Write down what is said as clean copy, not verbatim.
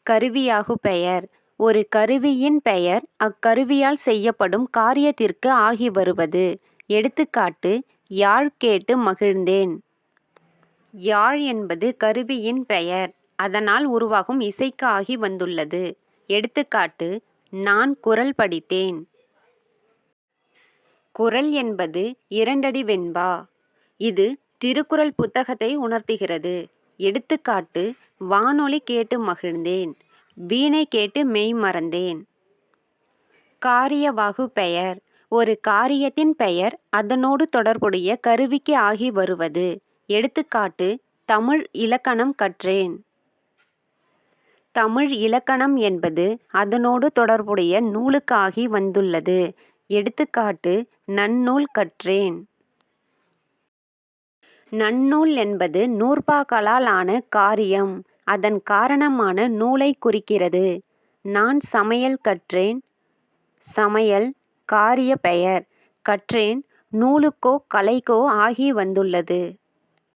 கருவியாகு பெயர். ஒரு கருவியின் பெயர் அக்கருவியால் செய்யப்படும் காரியத்திற்கு ஆகி வருவது. எடுத்துக்காட்டு யாழ் கேட்டு மகிழ்ந்தேன். யாழ் என்பது கருவியின் பெயர். அதனால் உருவாகும் இசைக்கு ஆகி வந்துள்ளது. எடுத்துக்காட்டு நான் குறள் படித்தேன். குறள் என்பது 2 அடி வெண்பா. இது திருக்குறள் புத்தகத்தை உணர்த்துகிறது. எடுத்துக்காட்டு வானொலி கேட்டு மகிழ்ந்தேன். வீணை கேட்டு மெய் மறந்தேன். காரியவாகு பெயர். ஒரு காரியத்தின் பெயர் அதனோடு தொடர்புடைய கருவிக்கு ஆகி வருவது. எடுத்துக்காட்டு தமிழ் இலக்கணம் கற்றேன். தமிழ் இலக்கணம் என்பது அதனோடு தொடர்புடைய நூலுக்கு ஆகி வந்துள்ளது. எடுத்துக்காட்டு நன்னூல் கற்றேன். நன்னூல் என்பது நூற்பாக்களால் ஆன காரியம். அதன் காரணமான நூலை குறிக்கிறது. நான் சமையல் கற்றேன். சமையல் காரிய பெயர். கற்றேன் நூலுக்கோ கலைக்கோ ஆகி வந்துள்ளது.